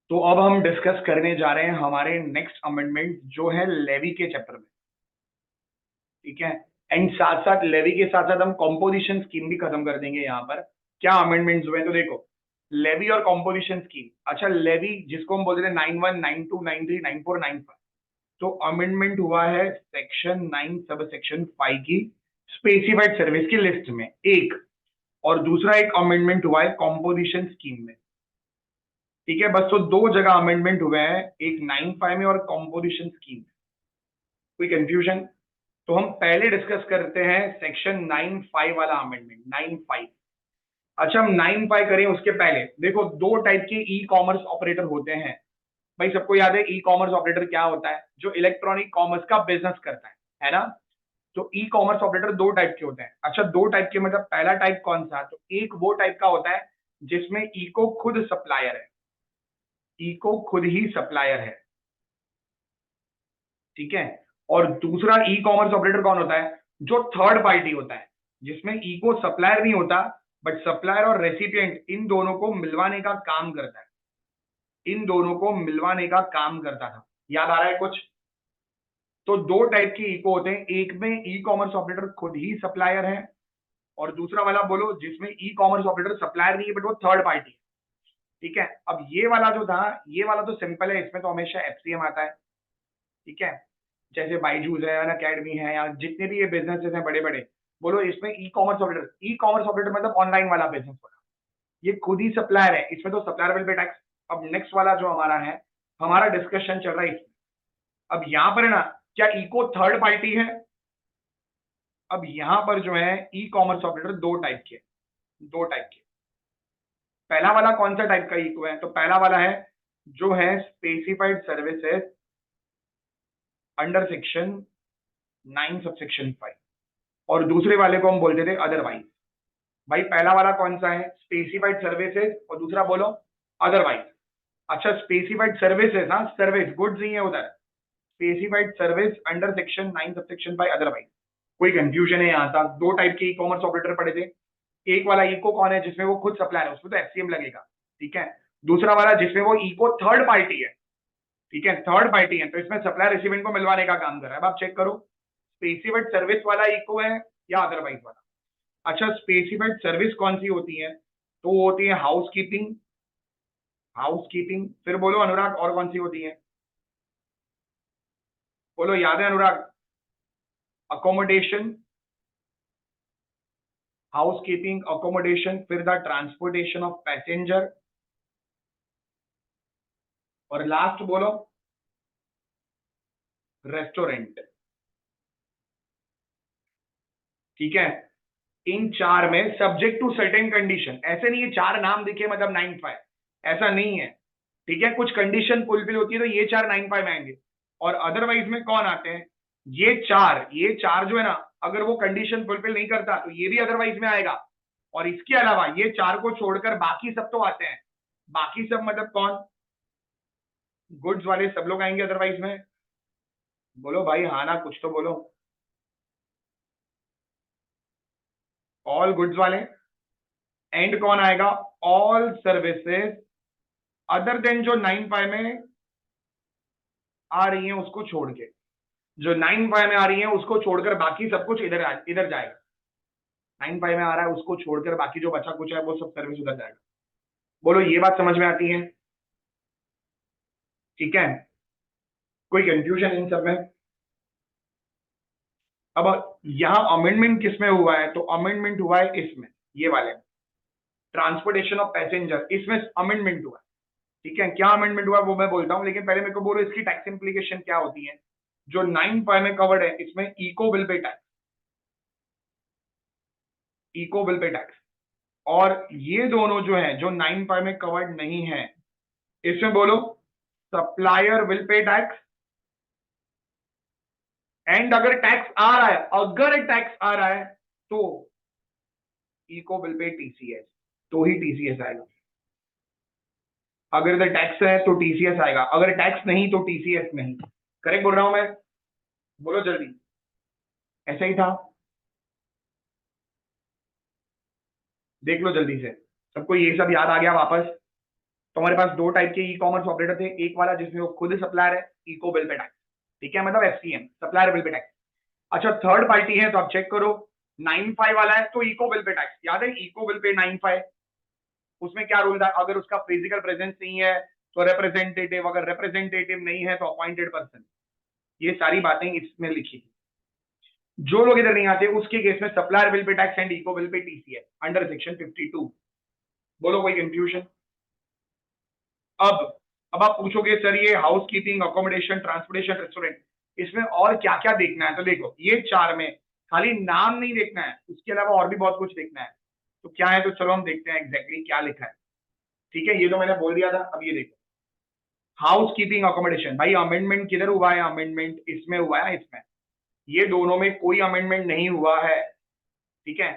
तो अब हम डिस्कस करने जा रहे हैं हमारे नेक्स्ट अमेंडमेंट जो है लेवी के चैप्टर में। ठीक है। एंड साथ साथ लेवी के साथ साथ हम कॉम्पोजिशन स्कीम भी खत्म कर देंगे। यहाँ पर क्या अमेंडमेंट्स हुए हैं तो देखो, लेवी और कॉम्पोजिशन स्कीम। अच्छा, लेवी जिसको हम बोलते थे 91, 92, 93, 94, 95, तो अमेंडमेंट हुआ है सेक्शन 9 सब सेक्शन 5 की स्पेसिफाइड सर्विस की लिस्ट में एक, और दूसरा एक अमेंडमेंट हुआ है कॉम्पोजिशन स्कीम में। ठीक है, बस तो दो जगह अमेंडमेंट हुए हैं, एक 95 में और कॉम्पोजिशन स्कीम में। कोई कंफ्यूजन? तो हम पहले डिस्कस करते हैं सेक्शन 95 वाला अमेंडमेंट 95। अच्छा, हम 95 करें उसके पहले देखो, दो टाइप के ई कॉमर्स ऑपरेटर होते हैं। भाई सबको याद है ई कॉमर्स ऑपरेटर क्या होता है? जो इलेक्ट्रॉनिक कॉमर्स का बिजनेस करता है ना? तो ई कॉमर्स ऑपरेटर दो टाइप के होते हैं। अच्छा, दो टाइप के मतलब पहला टाइप कौन सा? तो एक वो टाइप का होता है जिसमें ई को खुद सप्लायर है, ई को खुद ही सप्लायर है। ठीक है। और दूसरा ई कॉमर्स ऑपरेटर कौन होता है? जो थर्ड पार्टी होता है, जिसमें ई को सप्लायर नहीं होता, बट सप्लायर और रेसिपिएंट इन दोनों को मिलवाने का काम करता है, इन दोनों को मिलवाने का काम करता था। याद आ रहा है कुछ? तो दो टाइप के इको होते हैं, एक में ई कॉमर्स ऑपरेटर खुद ही सप्लायर है, और दूसरा वाला बोलो जिसमें ई कॉमर्स ऑपरेटर सप्लायर नहीं है बट वो थर्ड पार्टी है। ठीक है। अब ये वाला जो था, ये वाला तो सिंपल है, इसमें तो हमेशा एफसीएम आता है। ठीक है। जैसे बाइजूस है, अकेडमी है, या जितने भी ये बिजनेसेस हैं बड़े बड़े, बोलो इसमें ई कॉमर्स ऑपरेटर मतलब ऑनलाइन वाला बिजनेस होगा, ये खुद ही सप्लायर है, इसमें तो सप्लायर विल पे टैक्स। अब नेक्स्ट वाला जो हमारा है, हमारा डिस्कशन चल रहा है इसमें। अब यहां पर है ना, क्या इको थर्ड पार्टी है? अब यहां पर जो है ई कॉमर्स ऑपरेटर दो टाइप के, दो टाइप के। पहला वाला कौन सा टाइप का इको है? तो पहला वाला है जो है specified services under section 9 subsection 5, और दूसरे वाले को हम बोलते थे अदरवाइज। भाई पहला वाला कौन सा है? स्पेसिफाइड सर्विसेज, और दूसरा बोलो अदरवाइज। अच्छा, स्पेसिफाइड सर्विसेज, हाँ सर्विस गुड्स ही है उधर। Specified service under section 9 subsection 5 otherwise. कोई कंफ्यूजन है यहाँ तक? दो टाइप के ई कॉमर्स ऑपरेटर पड़े थे। एक वाला इको कौन है जिसमें वो खुद सप्लायर है, उसमें तो एफसीएम लगेगा। ठीक है। दूसरा वाला जिसमें वो इको थर्ड पार्टी है। ठीक है, थर्ड पार्टी है, तो इसमें सप्लायर रिसिवेंट को मिलवाने का काम कर रहा है। अब आप चेक करो, स्पेसिफाइड सर्विस वाला इको है या अदरवाइज वाला। अच्छा, स्पेसिफाइड सर्विस कौन सी होती है? तो वो होती है हाउस कीपिंग, हाउस कीपिंग। फिर बोलो अनुराग, और कौन सी होती है? बोलो, याद है अनुराग? अकोमोडेशन, हाउस कीपिंग, अकोमोडेशन, फिर द ट्रांसपोर्टेशन ऑफ पैसेंजर, और लास्ट बोलो रेस्टोरेंट। ठीक है। इन चार में सब्जेक्ट टू सर्टेन कंडीशन, ऐसे नहीं है चार नाम दिखे मतलब 95, ऐसा नहीं है। ठीक है, कुछ कंडीशन फुलफिल होती है तो ये चार 95 में आएंगे, और अदरवाइज में कौन आते हैं? ये चार जो है ना, अगर वो कंडीशन फुलफिल नहीं करता तो ये भी अदरवाइज में आएगा। और इसके अलावा ये चार को छोड़कर बाकी सब तो आते हैं। बाकी सब मतलब कौन? गुड्स वाले सब लोग आएंगे अदरवाइज में। बोलो भाई हाँ ना, कुछ तो बोलो। ऑल गुड्स वाले। एंड कौन आएगा? ऑल सर्विसेज अदर देन जो 95 में आ रही है उसको छोड़ के, जो 95 में आ रही है उसको छोड़कर बाकी सब कुछ इधर इधर जाएगा। 95 में आ रहा है उसको छोड़कर बाकी जो बचा कुछ है वो सब सर्विस उधर जाएगा। बोलो ये बात समझ में आती है? ठीक है। कोई कंफ्यूजन इन सब में? अब यहां अमेंडमेंट किसमें हुआ है? तो अमेंडमेंट हुआ है इसमें, ये वाले ट्रांसपोर्टेशन ऑफ पैसेंजर, इसमें अमेंडमेंट हुआ है। ठीक है, क्या अमेंडमेंट हुआ वो मैं बोलता हूं, लेकिन पहले मेरे को बोलो इसकी टैक्स इंप्लीकेशन क्या होती है। जो 95 में कवर्ड है इसमें ECO will pay tax, ECO will pay tax. और ये दोनों जो है जो 95 में कवर्ड नहीं है, इसमें बोलो supplier will pay tax. And अगर टैक्स आ रहा है, अगर टैक्स आ रहा है तो इको विल पे टीसीएस, तो ही टीसीएस आएगा। अगर टैक्स है तो टीसीएस आएगा, अगर टैक्स नहीं तो टीसीएस नहीं। करेक्ट बोल रहा हूं मैं? बोलो जल्दी। ऐसा ही था, देख लो जल्दी से। सबको ये सब याद आ गया वापस? तो हमारे पास दो टाइप के ई कॉमर्स ऑपरेटर थे, एक वाला जिसमें वो खुद सप्लायर है, इको बिल पे टैक्स, ठीक है, मतलब FCM, supplier will pay tax. अच्छा, थर्ड पार्टी है तो आप चेक करो, 95 वाला है तो इको बिल पे टैक्स, याद है इको बिल पे 95, उसमें क्या रूल था, अगर उसका फिजिकल प्रेजेंस नहीं है तो रिप्रेजेंटेटिव, अगर रिप्रेजेंटेटिव नहीं है तो अपॉइंटेड पर्सन, ये सारी बातें इसमें लिखी थी। जो लोग इधर नहीं आते उसके केस में supplier will pay tax and ECO will pay TC है अंडर सेक्शन 52। बोलो कोई कंफ्यूजन? अब अब आप पूछोगे सर ये house keeping, accommodation, transportation, restaurant, इसमें और क्या क्या देखना है? तो देखो ये चार में खाली नाम नहीं देखना है, उसके अलावा और भी बहुत कुछ देखना है। तो क्या है, तो चलो हम देखते हैं एग्जैक्टली क्या लिखा है। ठीक है, ये तो मैंने बोल दिया था, अब ये देखो हाउस कीपिंग अकोमोडेशन, भाई अमेंडमेंट किधर हुआ है? अमेंडमेंट इसमें हुआ है, इसमें, ये दोनों में कोई अमेंडमेंट नहीं हुआ है। ठीक है,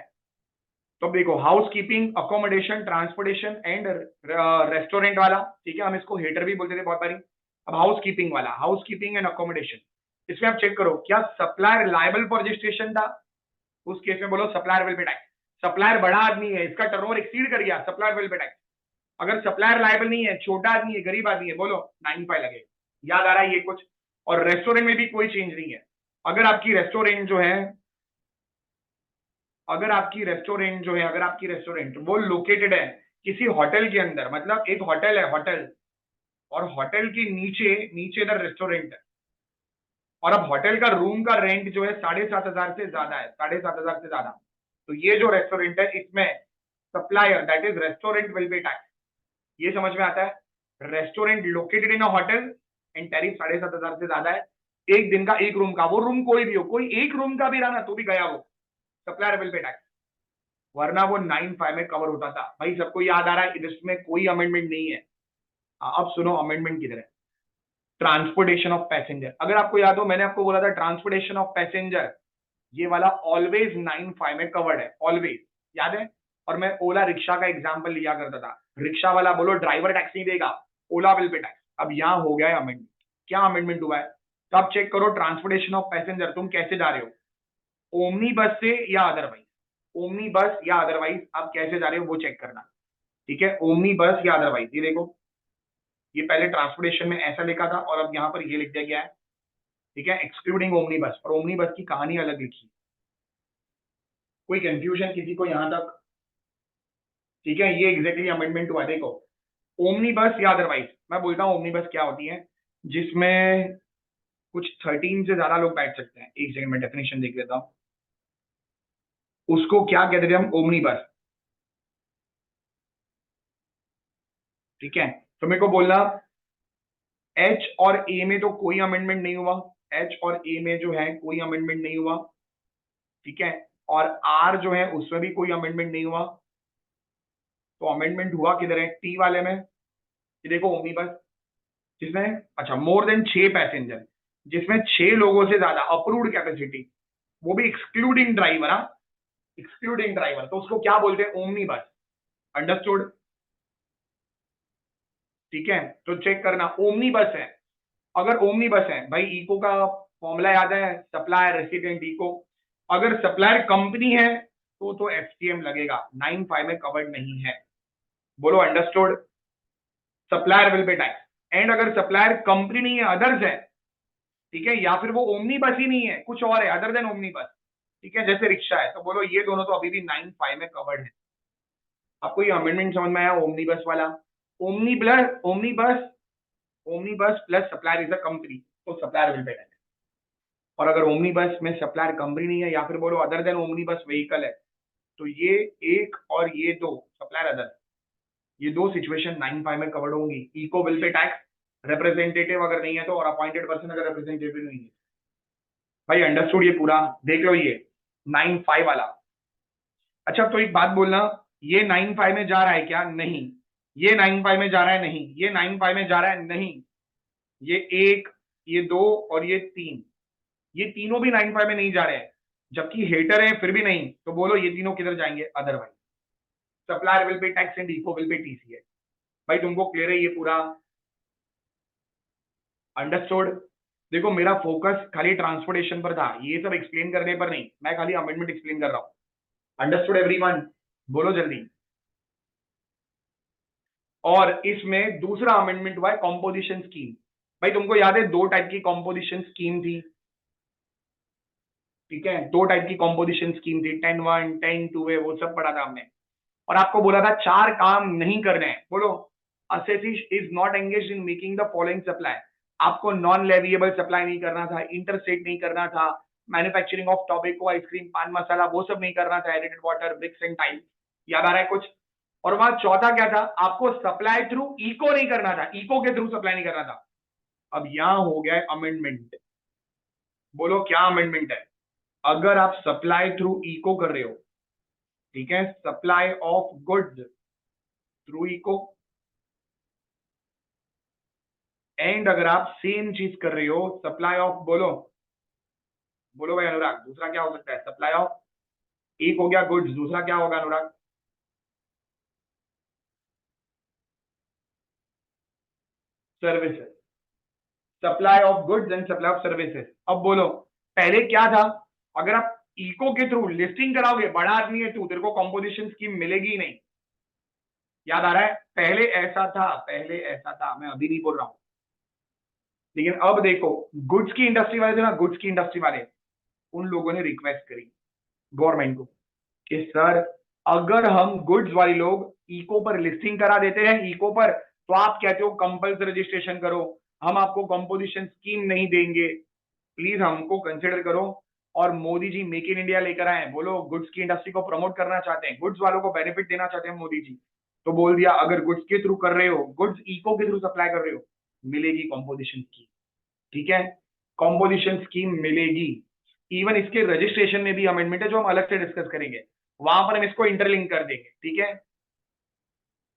तो देखो house keeping, accommodation, transportation and restaurant वाला, ठीक है, हम इसको हेटर भी बोलते थे बहुत बारी। अब हाउस कीपिंग वाला, हाउस कीपिंग एंड अकोमोडेशन, इसमें आप चेक करो क्या सप्लायर लायबल फॉर रजिस्ट्रेशन था? उस केस में बोलो supplier will pay tax. Supplier बड़ा आदमी है, इसका टर्नओवर एक्सीड कर गया, सप्लायर विल पे टैक्स। अगर सप्लायर लायबल नहीं है, छोटा आदमी है, गरीब आदमी है, बोलो 95 लगेगा। याद आ रहा है ये कुछ? और रेस्टोरेंट में भी कोई चेंज नहीं है। अगर आपकी रेस्टोरेंट जो है, अगर आपकी रेस्टोरेंट वो लोकेटेड है किसी होटल के अंदर, मतलब एक होटल है, होटल, और होटल के नीचे नीचे इधर रेस्टोरेंट है, और अब होटल का रूम का रेंट जो है 7,500 से ज्यादा है, 7,500 से ज्यादा, तो ये जो रेस्टोरेंट है इसमें supplier that is restaurant will pay tax. ये समझ में आता है? Restaurant located in a hotel and tariff 7,500 से ज्यादा है, एक दिन का एक रूम का, वो रूम कोई भी हो, कोई एक रूम का भी रहा ना तो भी गया वो सप्लायर विल पे टैक्स, वरना वो 95 में कवर होता था। भाई सबको याद आ रहा है, इसमें कोई अमेंडमेंट नहीं है। अब सुनो अमेंडमेंट किधर है। ट्रांसपोर्टेशन ऑफ पैसेंजर, अगर आपको याद हो मैंने आपको बोला था ट्रांसपोर्टेशन ऑफ पैसेंजर, ये वाला ऑलवेज 95 में कवर्ड है, ऑलवेज, याद है? और मैं ओला रिक्शा का एग्जांपल लिया करता था, रिक्शा वाला बोलो ड्राइवर टैक्स नहीं देगा, ओला बिल पे टैक्स। अब यहां हो गया है अमेंडमेंट। क्या अमेंडमेंट हुआ है? तो आप चेक करो ट्रांसपोर्टेशन ऑफ पैसेंजर, तुम कैसे जा रहे हो, ओमनी बस से या अदरवाइज, ओमनी बस या अदरवाइज आप कैसे जा रहे हो वो चेक करना। ठीक है, ओमनी बस या अदरवाइज, ये देखो ये पहले ट्रांसपोर्टेशन में ऐसा लिखा था और अब यहाँ पर ये लिख दिया गया है। ठीक है, एक्सक्लूडिंग ओमनी बस, और ओमनी बस की कहानी अलग लिखी। कोई कंफ्यूजन किसी को यहां तक? ठीक है, ये एग्जैक्टली अमेंडमेंट हुआ। देखो ओमनी बस या अदरवाइज, मैं बोलता हूँ ओमनी बस क्या होती है, जिसमें कुछ 13 से ज्यादा लोग बैठ सकते हैं। एक सेकंड में डेफिनेशन देख लेता हूँ, उसको क्या कहते थे हम, ओमनी बस। ठीक है, तो मेरे को बोलना एच और ए में तो कोई अमेंडमेंट नहीं हुआ, एच और ए में जो है कोई अमेंडमेंट नहीं हुआ। ठीक है, और आर जो है उसमें भी कोई अमेंडमेंट नहीं हुआ। तो अमेंडमेंट हुआ किधर है, टी वाले में। ये देखो ओमनी बस, जिसमें अच्छा मोर देन 6 पैसेंजर, जिसमें 6 लोगों से ज्यादा अप्रूव्ड कैपेसिटी, वो भी एक्सक्लूडिंग ड्राइवर, हाँ एक्सक्लूडिंग ड्राइवर, तो उसको क्या बोलते हैं, ओमनी बस। अंडरस्टूड? ठीक है, तो चेक करना ओमनी बस है। अगर ओमनी बस है भाई, इको का फॉर्मूला याद है, सप्लायर रेसिपिएंट इको। अगर सप्लायर कंपनी है तो एफसीएम लगेगा, 95 में कवर्ड नहीं है। बोलो understood? Supplier will pay tax. And अगर सप्लायर कंपनी नहीं है, अदर्स है, ठीक है, या फिर वो ओमनी बस ही नहीं है, कुछ और है अदर देन ओमनी बस, ठीक है, जैसे रिक्शा है, तो बोलो ये दोनों तो अभी भी 95 में कवर्ड है। आपको ये अमेंडमेंट समझ में आया ओमनी बस वाला? ओमनी प्लस ओमनी बस plus supplier is a company, तो सप्लायर विल पे टैक्स। और अगर ओमनी बस में सप्लायर कंपनी नहीं है, या फिर बोलो अदर देन ओमनी बस व्हीकल है, तो ये एक और ये दो सप्लायर अदर, ये दो सिचुएशन 95 में कवर्ड होंगी। ECO will pay tax, representative अगर नहीं है तो, और अपॉइंटेड पर्सन अगर रिप्रेजेंटेटिव नहीं है। भाई अंडरस्टूड ये पूरा? देख लो ये 95 वाला। अच्छा तो एक बात बोलना, ये 95 में जा रहा है क्या? नहीं। ये 95 में जा रहा है? नहीं। ये 95 में जा रहा है? नहीं। ये एक, ये दो और ये तीन, ये तीनों भी 95 में नहीं जा रहे हैं, जबकि हेटर है फिर भी नहीं, तो बोलो ये तीनों किधर जाएंगे, otherwise. Supplier will pay tax and ECO will pay TC है। भाई तुमको क्लियर है ये पूरा? अंडरस्टूड? देखो मेरा फोकस खाली ट्रांसपोर्टेशन पर था, ये सब एक्सप्लेन करने पर नहीं, मैं खाली अमेंडमेंट एक्सप्लेन कर रहा हूं। Understood everyone? बोलो जल्दी। और इसमें दूसरा अमेंडमेंट हुआ है कॉम्पोजिशन स्कीम। भाई तुमको याद है 2 टाइप की कॉम्पोजिशन स्कीम थी, ठीक है, 2 टाइप की कॉम्पोजिशन स्कीम थी, 10(1), 10(2) है, वो सब पढ़ा था हमने। और आपको बोला था 4 काम नहीं करने हैं। बोलो, assessee is not engaged in making the following supply. आपको नॉन लेविएबल सप्लाई नहीं करना था, इंटरस्टेट नहीं करना था, मैन्युफैक्चरिंग ऑफ टोबैको, आइसक्रीम, पान मसाला, वो सब नहीं करना था, aerated water, bricks and tiles. याद आ रहा है कुछ? और वहां चौथा क्या था? आपको सप्लाई थ्रू इको नहीं करना था, इको के थ्रू सप्लाई नहीं करना था। अब यहां हो गया अमेंडमेंट। बोलो क्या अमेंडमेंट है? अगर आप सप्लाई थ्रू इको कर रहे हो, ठीक है, supply of goods through ECO, and अगर आप सेम चीज कर रहे हो सप्लाई ऑफ, बोलो बोलो भाई अनुराग, दूसरा क्या हो सकता है? सप्लाई ऑफ, एक हो गया गुड्स, दूसरा क्या होगा Anurag? Services. Supply of goods and supply of services. अब बोलो, पहले क्या था? अगर आप इको के थ्रू लिस्टिंग कराओगे, बड़ा आदमी है तू, तेरे को कंपोजिशन स्कीम मिलेगी ही नहीं। याद आ रहा है? पहले ऐसा था, पहले ऐसा था, मैं अभी नहीं बोल रहा हूं। लेकिन अब देखो, गुड्स की इंडस्ट्री वाले थे ना, गुड्स की इंडस्ट्री वाले, उन लोगों ने रिक्वेस्ट करी गवर्नमेंट को कि सर, अगर हम गुड्स वाले लोग इको पर लिस्टिंग करा देते हैं, इको पर, तो आप कहते हो कंपल्सरी रजिस्ट्रेशन करो, हम आपको कंपोजिशन स्कीम नहीं देंगे, प्लीज हमको कंसिडर करो। और Modi ji make in India लेकर आए, बोलो गुड्स की इंडस्ट्री को प्रमोट करना चाहते हैं, गुड्स वालों को बेनिफिट देना चाहते हैं मोदी जी। तो बोल दिया, अगर गुड्स के थ्रू कर रहे हो, गुड्स इको के थ्रू सप्लाई कर रहे हो, मिलेगी कंपोजिशन स्कीम, ठीक है, कंपोजिशन स्कीम मिलेगी। इवन इसके रजिस्ट्रेशन में भी अमेंडमेंट है जो हम अलग से डिस्कस करेंगे, वहां पर हम इसको इंटरलिंक कर देंगे, ठीक है।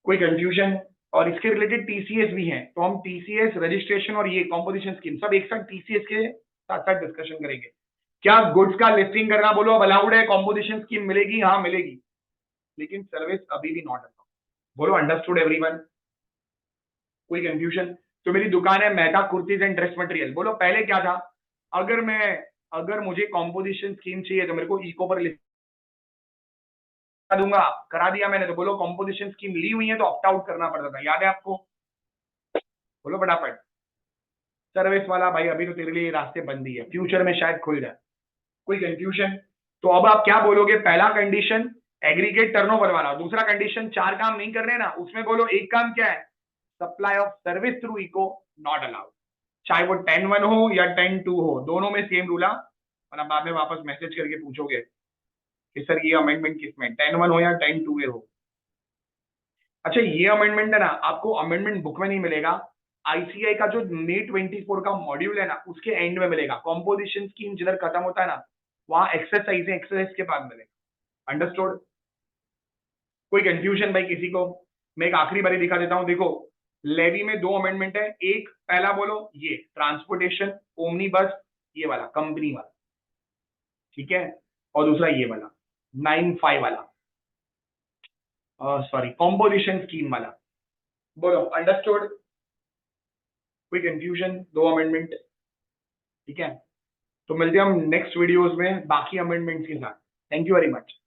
कोई कंफ्यूजन? और इसके रिलेटेड टीसीएस भी हैं, तो हम टीसीएस, रजिस्ट्रेशन और ये कंपोजिशन स्कीम सब एक साथ टीसीएस के साथ साथ डिस्कशन करेंगे। क्या गुड्स का लिस्टिंग करना, बोलो अब अलाउड है? कंपोजिशन स्कीम मिलेगी? हाँ मिलेगी, लेकिन सर्विस अभी भी नॉट अलाउड। बोलो अंडरस्टूड एवरीवन? कोई कंफ्यूजन? तो मेरी दुकान है Mehta kurtis and dress material. बोलो पहले क्या था? अगर मैं, अगर मुझे कंपोजिशन स्कीम चाहिए तो मेरे को इको पर दूंगा, करा दिया मैंने, तो बोलो कंपोजिशन स्कीम ली हुई है तो ऑप्ट आउट करना पड़ता था, याद है आपको? बोलो फटाफट। सर्विस वाला भाई अभी तो तेरे लिए रास्ते बंद ही है, फ्यूचर में शायद खुल जाए। कोई कंफ्यूजन? तो अब आप क्या बोलोगे? पहला कंडीशन एग्रीगेट टर्नओवर वाला, दूसरा कंडीशन 4 काम नहीं कर रहे ना, उसमें बोलो एक काम क्या है? Supply of service through ECO not allowed. चाहे वो 10(1) हो या 10(2) हो, दोनों में सेम रूल। वरना बाद में वापस मैसेज करके पूछोगे कि सर ये अमेंडमेंट किसमें, 10(1) हो या 10(2) हो। अच्छा, ये अमेंडमेंट है ना, आपको अमेंडमेंट बुक में नहीं मिलेगा, आईसीआई का जो May 24 का मॉड्यूल है ना, उसके एंड में मिलेगा। कॉम्पोजिशन स्कीम जिधर खत्म होता है ना, वहां एक्सरसाइज है, एक्सरसाइज के बाद मिलेगा। अंडरस्टूड? कोई कंफ्यूजन भाई किसी को? मैं एक आखिरी बारी दिखा देता हूं, देखो लेवी में 2 अमेंडमेंट है। एक पहला बोलो ये ट्रांसपोर्टेशन, ओमनी बस, ये वाला कंपनी वाला, ठीक है, और दूसरा ये वाला 9(5) वाला, सॉरी कॉम्पोजिशन स्कीम वाला। बोलो अंडरस्टूड? कोई कंफ्यूजन? 2 अमेंडमेंट, ठीक है। तो मिलते हैं हम नेक्स्ट वीडियोस में बाकी अमेंडमेंट्स के साथ। Thank you very much.